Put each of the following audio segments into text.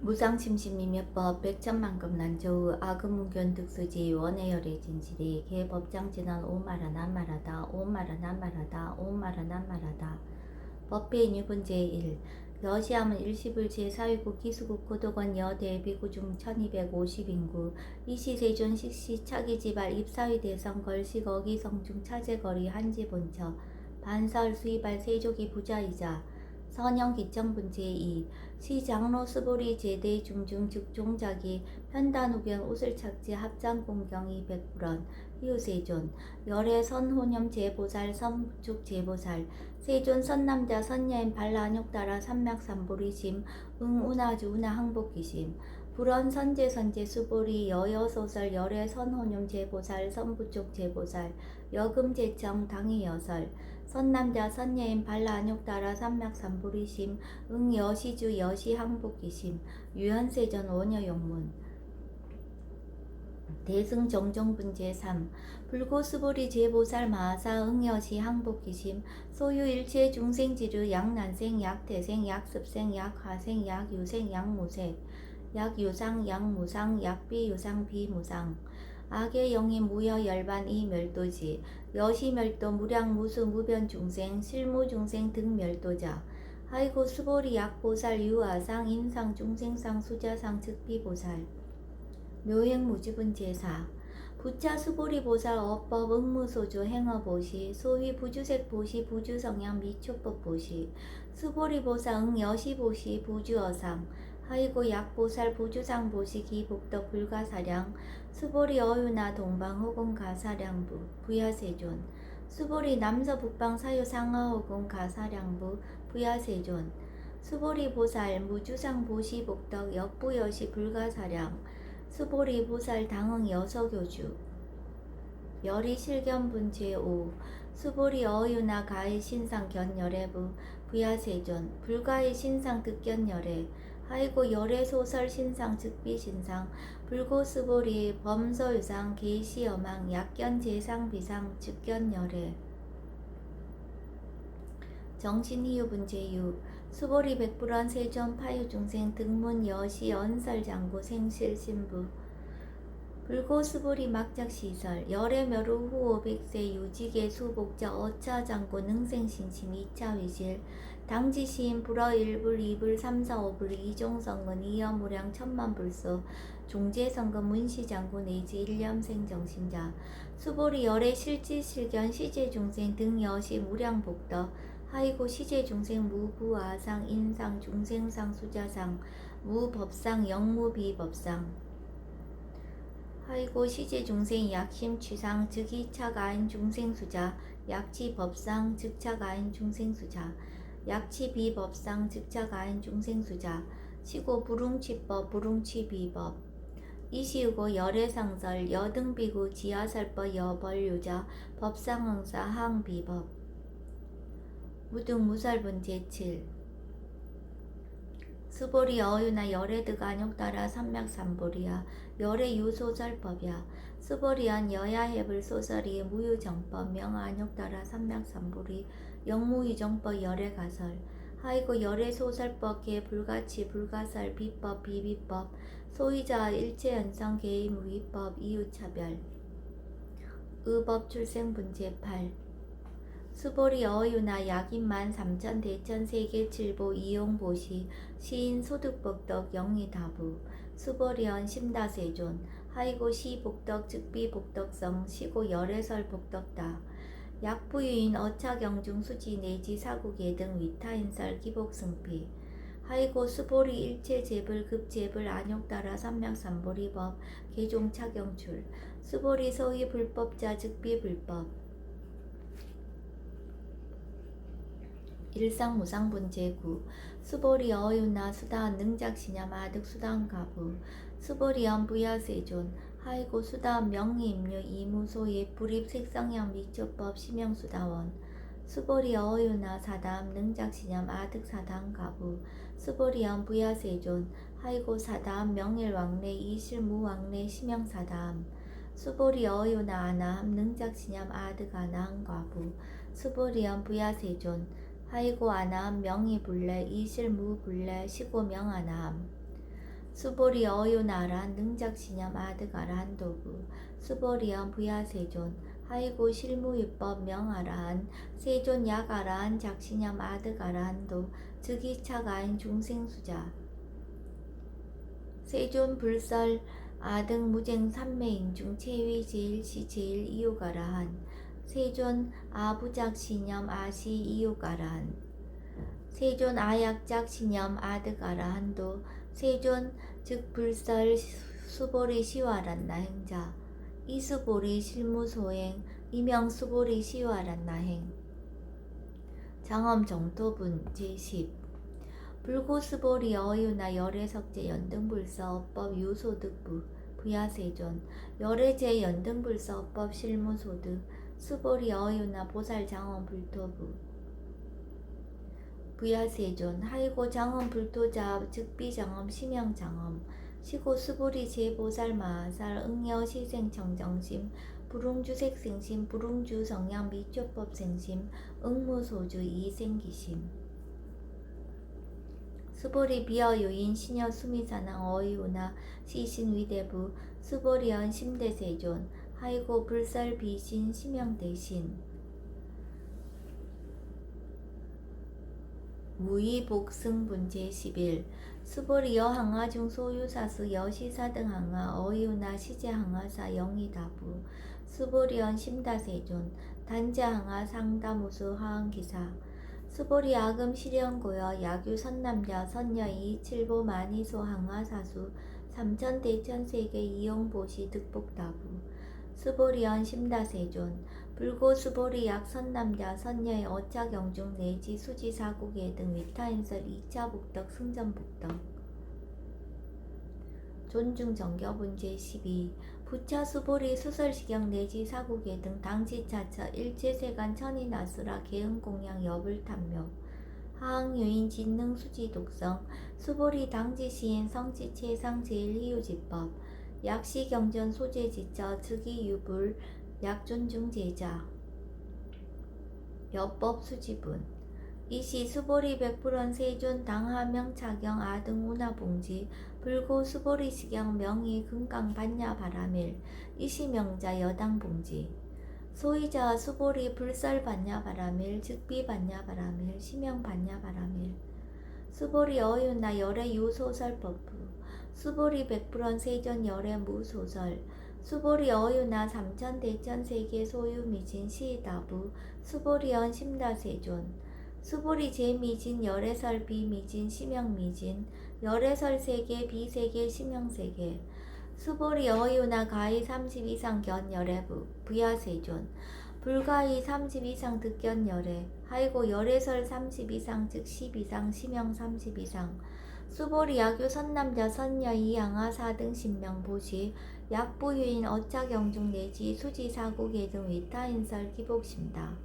무상심신미묘법 백천만급 난조의 아금문견 득수지 원해열의 진실이 개법장진한 오마라 난말하다 오마라 난말하다 오마라 난말하다 법회인 유분 제1 여시함은 일시불 제4위국 기수국 고도건 여대비구 중 1250인구 이시세존 식시 차기지발 입사위 대성 걸식 어기성중 차제거리 한지본처 반설 수이발 세족이 부자이자 선영 기청분 제2 시장로 스보리 제대 중중 즉종자기 편단우견 옷을 착지 합장공경이 백불원 이웃세존 열애 선호념 제보살 선북축 제보살 세존 선남자 선여인 발라안욕따라 삼맥삼보리심 응운하주 운하 항복기심 불원 선제 선제 수보리 여여소설 열애 선호념 제보살 선부쪽 제보살 여금제청 당의여설 선남자 선여인 발라안욕따라 삼맥삼보리심 응여시주 여시항복기심 유현세전 원여용문 대승정정분 제3 불고스보리 제보살 마하사 응여시 항복기심 소유일체 중생지르 약난생 약태생 약습생 약화생 약유생 약무색 약유상 약무상 약비유상 비무상 악의 영이 무여 열반 이 멸도지 여시멸도 무량무수 무변중생 실무중생 등멸도자 하이고 스보리 약보살 유아상 인상 중생상 수자상 즉비보살 묘행무지분 제4 부차 수보리보살 어법 응무소조 행어보시 소위 부주색보시 부주성향 미초법보시 수보리보살 응여시보시 부주어상 하이고 약보살 부주상보시 기복덕 불가사량 수보리 어유나 동방호공 가사량부 부야세존 수보리 남서북방 사유상하호공 가사량부 부야세존 수보리보살 무주상보시 복덕 역부여시 불가사량 수보리 보살 당응 여서교주 열이 실견분 제5 수보리 어유나 가히 신상 견열애부 부야세존 불가히 신상 득견열애 하이고 열애 소설 신상 즉비 신상 불고 수보리 범서유상 계시여망 약견 제상 비상 즉견열애 정신희유분 제6 수보리 백불원 세존 파유중생 등문 여시 언설장구 생실신부 불고 수보리 막작시설 열애멸우 후 500세 유지계 수복자 어차장구 능생신심 2차위실 당지시인 불어 1불 2불 3, 4, 5불 이종성근 이여무량 천만불소 종제성근 문시장구 내지 일념생 정신자 수보리 열애 실지실견 시제중생 등 여시 무량복덕 하이고 시제중생 무부아상 인상 중생상 수자상 무법상 영무비법상 하이고 시제중생 약심취상 즉이차가인 중생수자 약치법상 즉차가인 중생수자 약치비법상 즉차가인 중생수자 시고 불웅치법 불웅치비법 이시우고 열애상설 여등비구 지하설법 여벌유자 법상응사 항비법 무등무살분 제7 수보리 어유나 열애드가 안욕따라 삼맥삼보리야 열애유소설법이야 수보리안 여야해불 소설이 무유정법 명안욕따라 삼맥삼보리 영무유정법 열애가설 하이고 열애소설법 개불가치 불가설 비법 비비법 소위자 일체연성 개의무위법 이유차별 의법 출생분 제8 수보리 어유나 약인만 삼천 대천 세계칠보 이용보시 시인 소득복덕 영리다부 수보리언 심다세존 하이고 시복덕 즉비복덕성 시고 열애설 복덕다 약부유인 어차경중 수지 내지 사국예 등 위타인설 기복승피 하이고 수보리 일체제불 급제불 안욕따라 삼맥삼보리법 개종차경출 수보리 서희 불법자 즉비불법 일상무상분 제9 수보리 어유나 수다한 능작시냐 마득 수다한가부 수보리언 부야세존 하이고 수다한 명리임류 이무소예 불입 색성형 미초법 심형수다원 수보리 어유나 사담 능작시냐 마득 사다한가부 수보리언 부야세존 하이고 사담 명일왕래 이실무왕래 심형사담 수보리 어유나 아나함 능작시냐 아득 아나한가부 수보리언 부야세존 하이고 아나함 명의불래 이실무불래 시고명아나함 수보리 어요나란 능작시념 아득아라한 도구 수보리언 부야세존 하이고 실무유법 명아라한 세존 약아라한 작시념 아득아라한도 즉이차가인 중생수자 세존 불설 아등 무쟁 삼매인 중 체위 제일시 제일 이요가라한 세존 아부작 시념 아시 이요가라한 세존 아약작 시념 아득아라한도 세존 즉 불설 수보리 시와란나 행자 이수보리 실무소행 이명 수보리 시와란나 행 장엄 정토분 제10 불고수보리 어유나 열애석제 연등불서 어법 유소득부 부야세존 열애제 연등불서 어법 실무소득 수보리 어유나 보살장엄 불토부 부야세존 하이고 장엄 불토자 즉비장엄 심영장엄 시고 수보리 제보살 마하살 응여 시생청정심 불웅주색생심 불웅주성양 미초법생심 응무소주 이생기심 수보리 비어요인 시녀 수미사낭 어이오나 시신위대부 수보리언 심대세존 하이고 불설 비신 심영대신 무의복승분 제11 수보리여 항아중 소유사수 여시사등 항아 어이오나 시제항아사 영이다부 수보리언 심다세존 단자항아 상다무수 하항기사 수보리 아금 실현고여 야규 선남자 선여이 칠보 만이소 항아사수 삼천대천세계 이용보시 득복다부 수보리언 심다세존 불고 수보리 약 선남자 선여의 어차경중 내지 수지사국예 등 위타인설 2차 복덕 승전복덕 존중정겨분 제12 부차 수보리 수설시경 내지 사국예 등 당지차처 일제세간 천인아수라 개응공양 여불탐묘 하항유인 진능 수지독성 수보리 당지시인 성지체상 제일희유지법 약시경전 소재지처 즉이유불 약존중제자 여법 수지분 이시 수보리 백불원 세존 당하명 차경 아등 운하봉지 불고 수보리 시경 명의 금강 반야 바라밀 이시명자 여당 봉지 소이자 수보리 불설 반야 바라밀 즉비 반야 바라밀 시명 반야 바라밀 수보리 어윤나 열애 유소설 법부 수보리 백불원 세존 열애 무소설 수보리 어유나 삼천대천세계 소유미진 시다부 수보리언 심다세존 수보리 제미진 열애설 비미진 심영미진 열애설 세계 비세계 심영세계 수보리 어유나 가히 30 이상 견열애부 부야세존 불가히 30 이상 득견열애 하이고 열애설 30 이상 즉 10 이상 심영 30 이상 수보리 야규 선남자 선여 이양아 사등 신명보시 약부유인 어차경중 내지 수지사국예 등 위타인설 기복심다.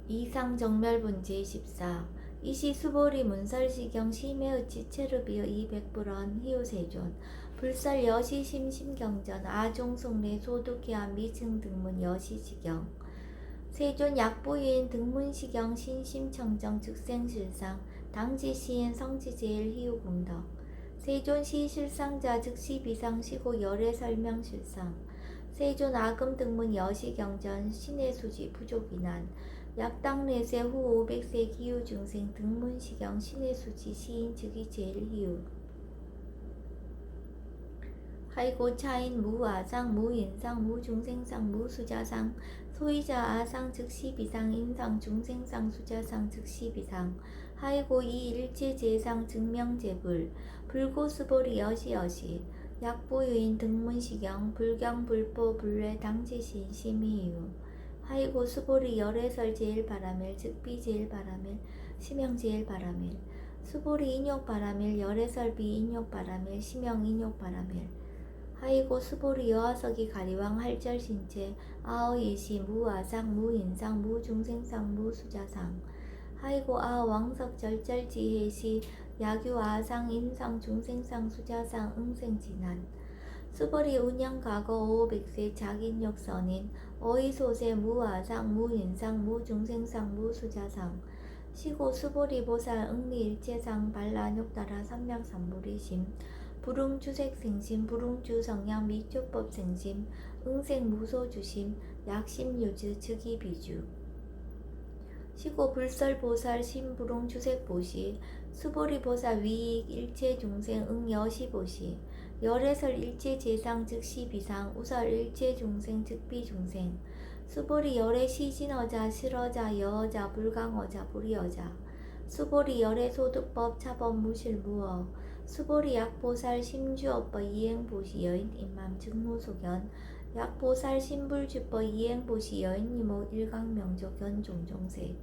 이상정멸분 제14 이시 수보리 문설시경 심해의치 체르비어 200불원 희우세존 불설 여시심심경전 아종송례 소득해안 미층등문 여시시경 세존 약부유인 등문시경 신심청정 즉생실상 당지시인 성지제일 희우공덕 세존시 실상자 즉시 비상시고 열애 설명실상 세존 아금 등문 여시경전 신의수지 부족이난 약당내세 후 500세 기후중생 등문시경 신의수지 시인 즉이 제일 희우 하이고 차인 무아상 무인상 무중생상 무수자상 소이자 아상 즉시 비상 인상 중생상 수자상 즉시 비상 하이고 이 일체 제상 증명제불 불고수보리 여시여시 약보유인 등문시경 불경 불보 불례 당지신 심의유 하이고 수보리 열애설 제일 바라밀 즉비 제일 바라밀 심영 제일 바라밀 수보리 인욕 바라밀 열애설 비 인욕 바라밀 심영 인욕 바라밀 하이고 수보리 여하석이 가리왕 할절신체 아어예시 무아상 무인상 무중생상 무수자상 하이고 아왕석 절절지혜시 야규 아상 인상 중생상 수자상 응생진한 수보리 운영 과거 500세 자긴욕선인 어이소세 무아상 무인상 무중생상 무수자상 시고 수보리보살 응리일체상 발라욕따라 삼략삼보리심 불응주색생심 불응주성량 미초법생심 응생무소주심 약심유즈 즉이비주 시고 불설보살 심불응주색보시 수보리보살 위익 일체중생 응여시보시 열애설 일체재상 즉시비상 우설 일체중생 즉비중생 수보리 열애 시진어자 실어자 여어자 불강어자 불이어자 수보리 열애 소득법 차법 무실무어 수보리 약보살 심주업법 이행보시 여인 임맘 즉무소견 약보살 신불주법 이행보시 여인이모 일강명조 견종종세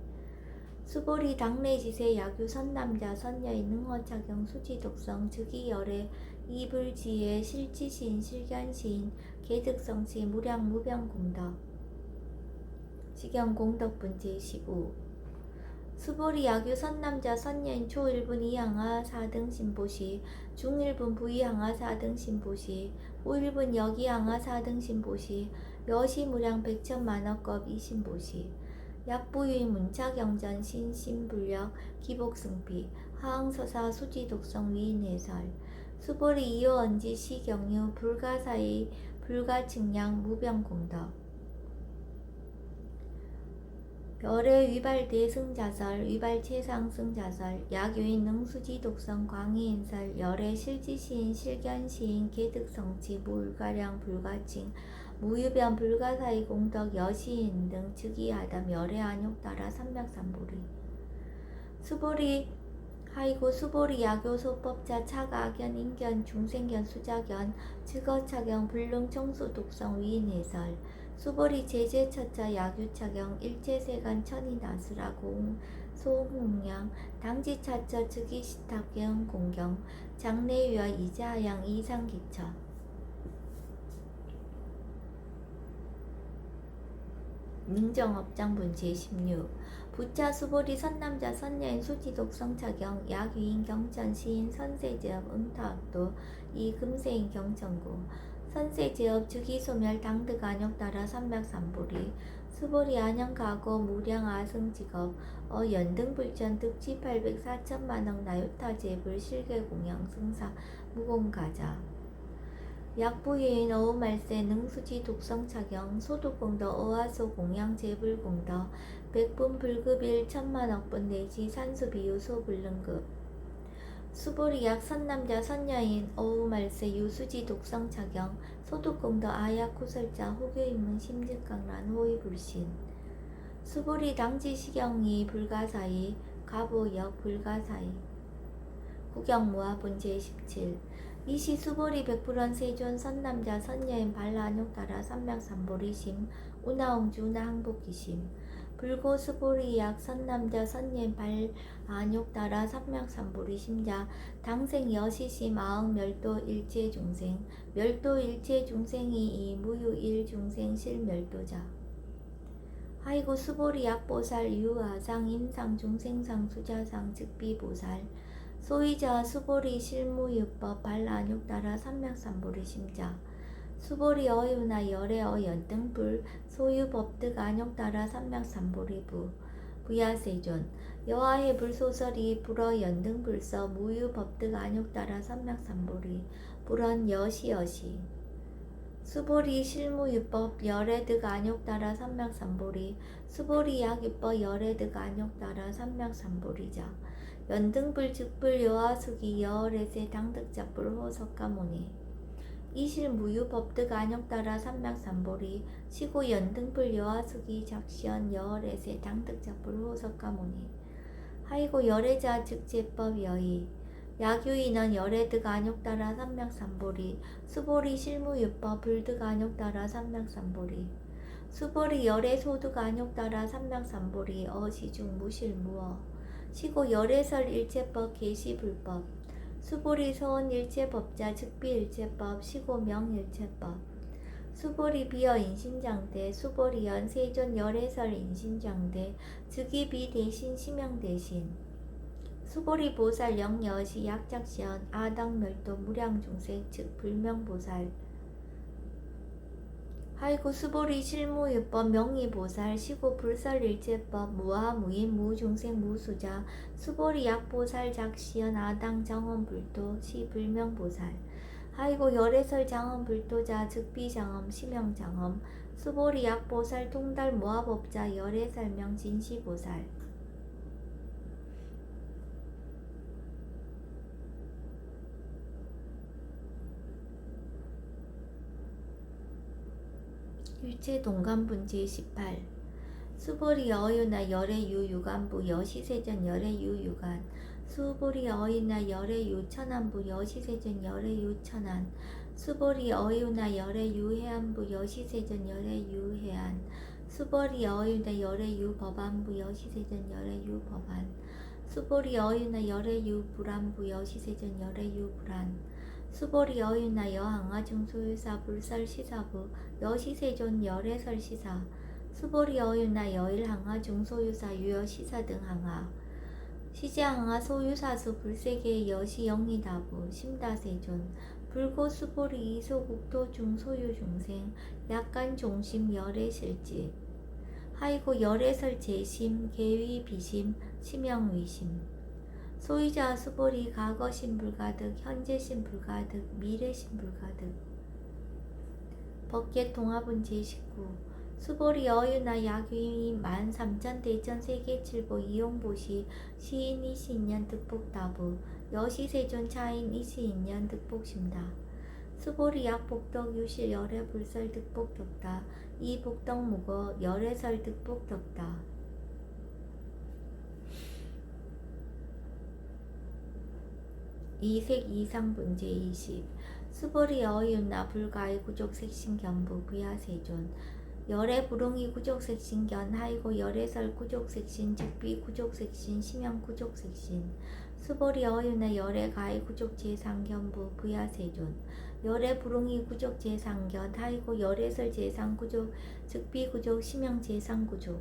수보리 당내지세 야규 선남자 선여인 능허착용 수지독성 즉이열애 이불지혜 실지신 실견시인 개득성시 무량무병공덕 식영공덕분 제15 수보리 야규 선남자 선여인 초1분 이항하 4등 신보시 중1분 부이항하 4등 신보시 우1분 여기항하 4등 신보시 여시무량 백천만억겁 이신보시 약부유인 문차경전 신신불력 기복승비 하항서사 수지독성 위인해설 수보리 이호언지 시경유 불가사의 불가측량 무병공덕 열애 위발대 승자설 위발체상 승자설 약유인 능수지 독성 광희인설 열애 실지시인 실견시인 개득성치 물가량 불가칭 무유변 불가사의 공덕 여시인 등 즉이하담 열애 안욕따라 삼략삼보리 수보리 하이고 수보리 야교 소법자 차가견 인견 중생견 수자견 즉어차경 불능청수 독성 위인해설 수보리 제제처자 야규차경 일체세간 천이나스라 소홍량 당지차처 즉이시탁경 공경 장래유와 이자양 이상기처 능정업장분 제16 부차 수보리 선남자 선여인 수지독성차경 약유인 경천 시인 선세제업 응타학도 이금세인 경천구 선세제업 즉이소멸 당득 안욕따라 삼략삼보리 수보리 안양가고 무량 아승직업 연등불전 득지 800 4천만억 나유타제불 실계공양 승사 무공가자 약부유인 어우말세 능수지 독성차경 소득공덕 어하소 공양 재불공덕 백분 불급일 천만억분 내지 산수비유 소불능급 수보리 약 선남자 선여인 어우말세 유수지 독성차경 소득공덕 아야쿠설자 호교인문 심즉강란 호위불신 수보리 당지시경이 불가사의 가보역 불가사의 구경무화분 제17 이시 수보리 백불원 세존 선남자 선여인 발라안욕따라 삼략삼보리심 우나옹주 우나항복기심 불고 수보리 약 선남자 선여인 발안욕따라 삼략삼보리심자 당생 여시심 아흥 멸도 일체중생 멸도 일체중생이 이 무유 일중생 실멸도자 하이고 수보리 약보살 유아상 임상 중생상 수자상 즉비보살 소이자 수보리 실무유법 발라안욕따라 삼략삼보리 심자 수보리 어유나 열애 어연등불 소유법득 안욕따라 삼략삼보리부 부야세존 여하해 불소설이 불어 연등불서 무유법득 안욕따라 삼략삼보리 불언 여시여시 수보리 실무유법 열애득 안욕따라 삼략삼보리 수보리 약유법 열애득 안욕따라 삼략삼보리자 연등불 즉불 여하수기 여월에세 당득자불 호석가모니 이실 무유법득 안욕따라 삼략삼보리 시고 연등불 여하수기 작시연 여월에세 당득자불 호석가모니 하이고 열애자 즉제법 여의 야규인은 열애득 안욕따라 삼략삼보리 수보리 실무유법 불득 안욕따라 삼략삼보리 수보리 열애 소득 안욕따라 삼략삼보리 어시중 무실무어 시고 열애설 일체법 계시불법 수보리 소원 일체법자 즉비일체법 시고 명일체법 수보리 비어 인신장대 수보리연 세존 열애설 인신장대 즉이비 대신 심형 대신 수보리 보살 영여시 약작시연 아당멸도 무량중생 즉 불명보살 하이고 수보리 실무유법 명의보살 시고 불설일제법 무아 무인 무중생 무수자 수보리 약보살 작시연 아당 정엄불도 시불명보살 하이고 열애설 장엄불도자 즉비장엄 심영장엄 수보리 약보살 통달 모아법자 열애설명 진시보살 일체 동간분지 18 수보리 어유나 열애유 유간부 여시세전 열애유 유간 수보리 어유나 열애유 천안부 여시세전 열애유 천안 수보리 어유나 열애유 해안부 여시세전 열애유 해안 수보리 어유나 열애유 법안부 여시세전 열애유 법안 수보리 어유나 열애유 불안부 여시세전 열애유 불안 수보리 어유나 여항아중 소유사 불설시사부 여시세존 열애설시사 수보리 어유나 여일항아 중소유사 유여시사 등 항아 시제항아 소유사수 불세계 여시영리다부 심다세존 불고 수보리 이소국토 중소유 중생 약간 종심 열애실지 하이고 열애설 재심 계위 비심 심영위심 소유자 수보리 과거심 불가득 현재심 불가득 미래심 불가득 법계 통합은 제19 수보리 어유나 야규인 13,000 대천 세계칠보 이용보시 시인 이시인년 득복다부 여시세존 차인 이시인년 득복심다 수보리 약복덕 유실 열애 불설 득복덕다 이복덕 무거 열애설 득복덕다 이색 이상분제 20 수보리 어유나 불가의 구족색신 견부 부야세존 열애 불응이 구족색신 견 하이고 열애설 구족색신 즉비 구족색신 심형 구족색신 수보리 어유나 열애 가의 구족재상견부 부야세존 열애 불응이 구족재상견 하이고 열애설 재상구족 즉비 구족 심형 재상구족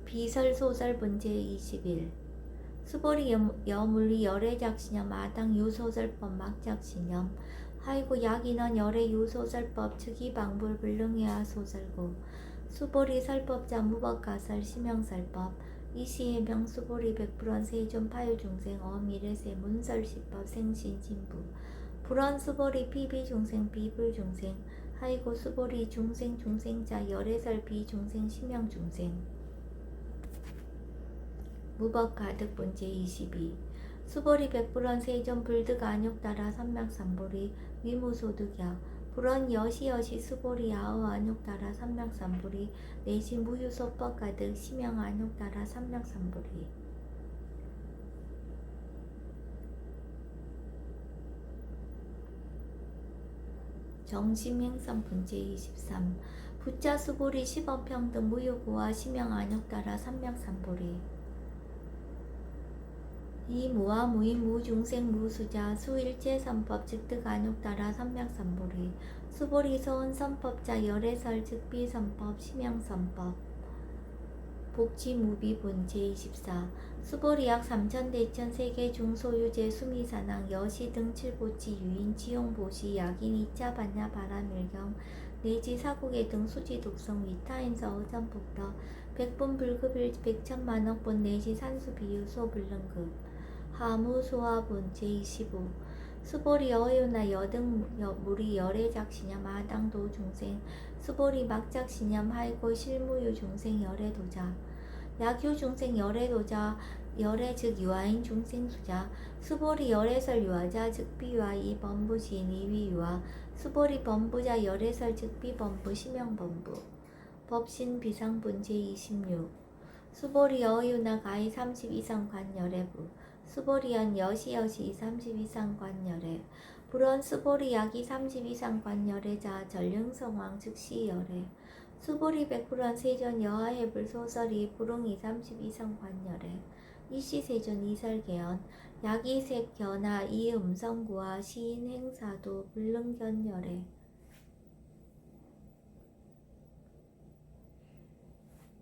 비설소설 분제 21 수보리 여물리 열애작신염 아당 유소설법 막작신염 하이고 약인원 열애 유소설법 즉이방불 불능해야 소설고 수보리 설법자 무법가설 심형설법 이시해명 수보리 백불원 세존 파유중생 어미래세 문설시법 생신진부 불원 수보리 비비중생 비불중생 하이고 수보리 중생 중생자 열애설 비중생 심형중생 무법가득 본제 22 수보리 백불원 세존 불득 안욕따라 삼맥삼보리 위무소득야 불원 여시여시 수보리 아우 안욕따라 삼맥삼보리 내시 무유소법가득 심형 안욕따라 삼맥삼보리 정심행선 분제 23 부자 수보리 시법평등 무유고와 심형 안욕따라 삼맥삼보리 이 무아 무인 무중생 무수자 수일체 선법 즉득 안욕따라 삼맥삼보리 수보리 소은 선법자 열애설 즉비 선법 심형 선법 복지 무비분 제24 수보리 약 3천 대천 세계 중소유제 수미사낭 여시 등 칠보치 유인 지용보시 약인 2차 반야 바람일경 내지 사국의 등 수지 독성 위타인서 의전폭더 백분 불급일 백천만억분 내지 산수 비유소 불능급 하무소화분 제25 수보리 어유나 여등 무리 열애작신염 아당도 중생 수보리 막작신염 하이고 실무유 중생 열애도자 약유 중생 열애도자 열애 즉 유아인 중생수자 수보리 열애설 유아자 즉 비유아 이 범부시인 이위유아 수보리 범부자 열애설 즉 비범부 심형범부 법신 비상분 제26 수보리 어유나 가히 30 이상 관열애부 수보리연 여시여시 30 이상 관열애 불원 수보리 약이 30 이상 관열애자 전령성왕 즉시 열애 수보리 백불원 세존 여하해불 소설이 불응이 30 이상 관열애 이시세존 이설개연 약이색 견하 이음성구와 시인 행사도 불능견열애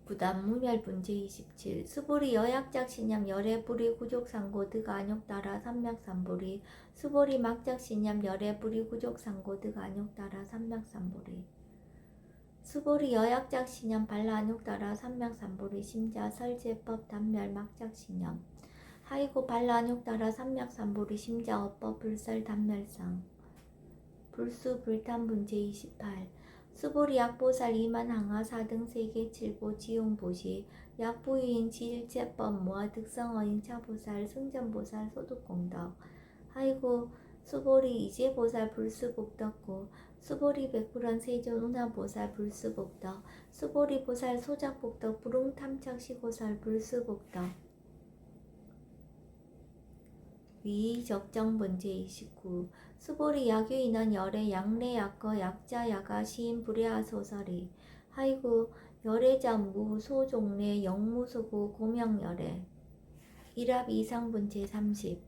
부담 무멸분 제27 수보리 여약작 신념 열애 뿌리 구족상고 득 안욕 따라 삼맥삼보리 수보리 막작 신념 열애 뿌리 구족상고 득 안욕 따라 삼맥삼보리 수보리 여약작 신념 발라 안욕 따라 삼맥삼보리 심자 설제법 단멸 막작 신념 하이고 발라 안욕 따라 삼맥삼보리 심자 어법 불설 단멸상 불수 불탄분 제28 수보리 약보살 이만 항하 4등 세계 7보 지용보시 약보유인 지일제법 모아 득성어인 차보살 승전보살 소득공덕 하이고 수보리 이제보살 불수복덕고 수보리 백불원 세존 운하보살 불수복덕 수보리 보살 소작복덕 부릉탐착시고살 불수복덕 위적정분 제29 수보리 야규인원 열애 양례 약거 약자 야가 시인 불야하 소설이 하이구 열애자 무 소종례 영무소구 고명열애 일합 이상분 제30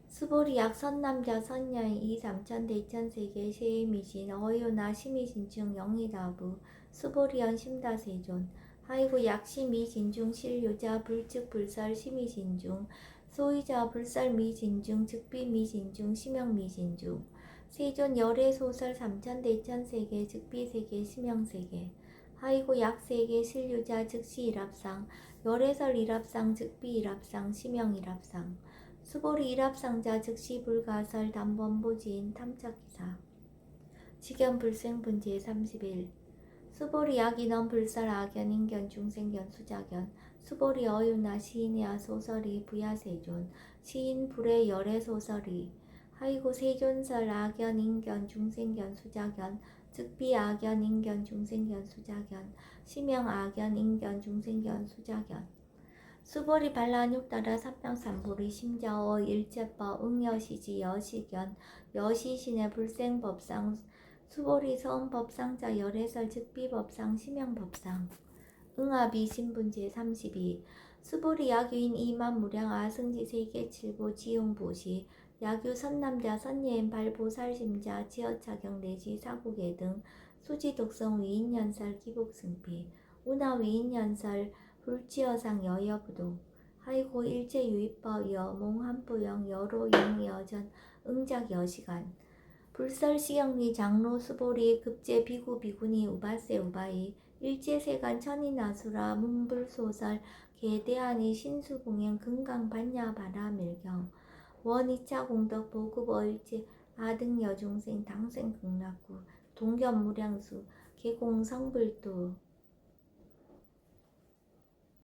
수보리 약 선남자 선녀인 이삼천 대천세계 세미신 어요나 시미신중 영희다부 수보리연 심다세존 하이구 약시미진중 실유자 불즉 불설 시미진중 소이자 불설미진중 즉비미진중 심영미진중 세존 열애소설 삼천대천세계 즉비세계 심영세계 하이고 약세계 실유자 즉시 일합상 열애설 일합상 즉비 일합상 심영 일합상 수보리 일합상자 즉시 불가설 단번보지인 탐착기사 직연불생분 제31 수보리 약인원 불설 악연 인견 중생견 수자견 수보리 어유나 시인이야 소설이 부야세존 시인 불의 열애 소설이 하이고 세존설 악연 인견 중생견 수자견 즉비 악연 인견 중생견 수자견 심영 악연 인견 중생견 수자견 수보리 반란육 따라 삼명삼보리 심자어 일제법 응여시지 여시견 여시신의 불생법상 수보리 서음법상자 열애설 즉비법상 심영법상 응합이 신분 제32 수보리 야규인 이만무량 아승지 세계 7보 지용보시 야규 선남자 선예인 발보살심자 지어차경 내지 사국애 등 수지독성 위인연설 기복승피 운하 위인연설 불지어상 여여부도 하이고 일제유입법 여몽한부영 여로 영여전 응작 여시간 불설시영리 장로 수보리 급제 비구 비구니 우바세 우바이 일제세간 천인아수라 문불소설 개대하니 신수공행 금강반야 바라밀경 원이차 공덕 보급어일제 아등여중생 당생 극락구 동견무량수 개공성불도